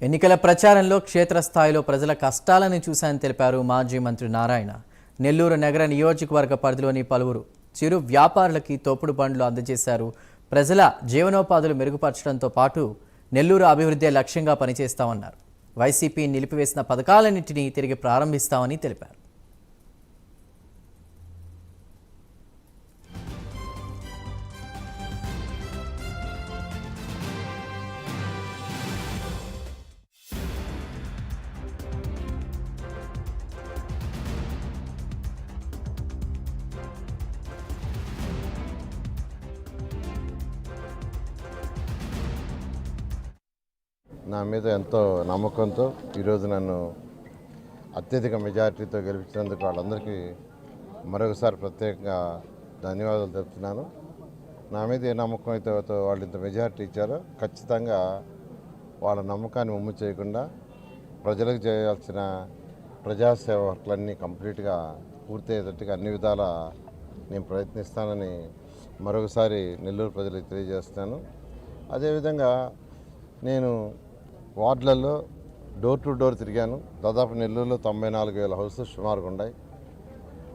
ఎన్నికల ప్రచారంలో క్షేత్రస్థాయిలో ప్రజల కష్టాలను చూశానని తెలిపారు మాజీ మంత్రి నారాయణ. నెల్లూరు నగర నియోజకవర్గ పరిధిలోని పలువురు చిరు వ్యాపారులకి తోపుడు బండ్లు అందజేశారు. ప్రజల జీవనోపాధులు మెరుగుపరచడంతో పాటు నెల్లూరు అభివృద్ధి లక్ష్యంగా పనిచేస్తామన్నారు. వైసీపీ నిలిపివేసిన పథకాలన్నింటినీ తిరిగి ప్రారంభిస్తామని తెలిపారు. నా మీద ఎంతో నమ్మకంతో ఈరోజు నన్ను అత్యధిక మెజారిటీతో గెలిపించినందుకు వాళ్ళందరికీ మరొకసారి ప్రత్యేకంగా ధన్యవాదాలు తెలుపుతున్నాను. నా మీద ఏ నమ్మకం అయితే వాళ్ళు ఇంత మెజారిటీ ఇచ్చారో ఖచ్చితంగా వాళ్ళ నమ్మకాన్ని ఉమ్ము చేయకుండా ప్రజలకు చేయాల్సిన ప్రజాసేవ వర్క్లన్నీ కంప్లీట్గా పూర్తయ్యేటట్టుగా అన్ని విధాల నేను ప్రయత్నిస్తానని మరొకసారి నెల్లూరు ప్రజలకు తెలియజేస్తున్నాను. అదేవిధంగా నేను వార్డులలో డోర్ టు డోర్ తిరిగాను. దాదాపు నెల్లూరులో 94,000 హౌసెస్ సుమారుగా ఉన్నాయి.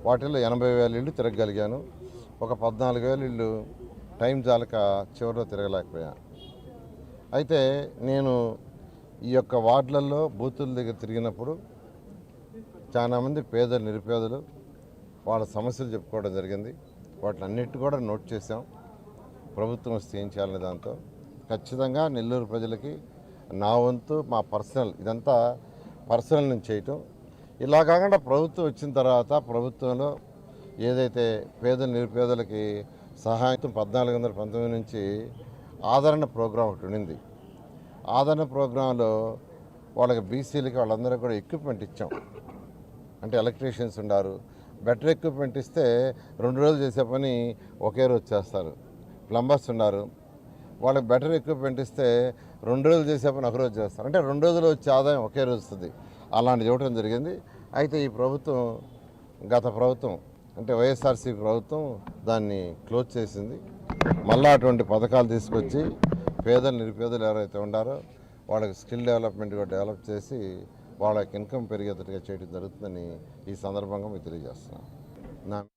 వాటిల్లో 80,000 ఇళ్ళు తిరగగలిగాను. ఒక 14,000 ఇళ్ళు టైం చాలక చివరిలో తిరగలేకపోయాను. అయితే నేను ఈ యొక్క వార్డులలో బూతుల దగ్గర తిరిగినప్పుడు చాలామంది పేదలు నిరుపేదలు వాళ్ళ సమస్యలు చెప్పుకోవడం జరిగింది. వాటిలన్నిటి కూడా నోట్ చేసాం. ప్రభుత్వం వస్తే ఏం చేయాలనే దాంతో ఖచ్చితంగా నెల్లూరు ప్రజలకి నా వంతు మా పర్సనల్ ఇదంతా పర్సనల్ నుంచి చేయటం. ఇలా కాకుండా ప్రభుత్వం వచ్చిన తర్వాత ప్రభుత్వంలో ఏదైతే పేదలు నిరుపేదలకి సహాయం 1419 నుంచి ఆదరణ ప్రోగ్రాం ఒకటి ఉండింది. ఆదరణ ప్రోగ్రాంలో వాళ్ళకి బీసీలకి వాళ్ళందరూ కూడా ఎక్విప్మెంట్ ఇచ్చాం. అంటే ఎలక్ట్రీషియన్స్ ఉన్నారు. బెటర్ ఎక్విప్మెంట్ ఇస్తే 2 రోజులు చేసే పని ఒకే రోజు చేస్తారు. ప్లంబర్స్ ఉన్నారు. వాళ్ళకి బెటర్ ఎక్విప్మెంట్ ఇస్తే 2 రోజులు చేసే పని ఒక రోజు చేస్తారు. అంటే 2 రోజులు వచ్చే ఆదాయం ఒకే రోజు వస్తుంది. అలాంటిది ఇవ్వడం జరిగింది. అయితే ఈ ప్రభుత్వం గత ప్రభుత్వం అంటే వైఎస్ఆర్సీపీ ప్రభుత్వం దాన్ని క్లోజ్ చేసింది. మళ్ళీ అటువంటి పథకాలు తీసుకొచ్చి పేదలు నిరుపేదలు ఎవరైతే ఉన్నారో వాళ్ళకి స్కిల్ డెవలప్మెంట్ కూడా డెవలప్ చేసి వాళ్ళకి ఇన్కమ్ పెరిగేటట్టుగా చేయడం జరుగుతుందని ఈ సందర్భంగా మీకు తెలియజేస్తున్నాను.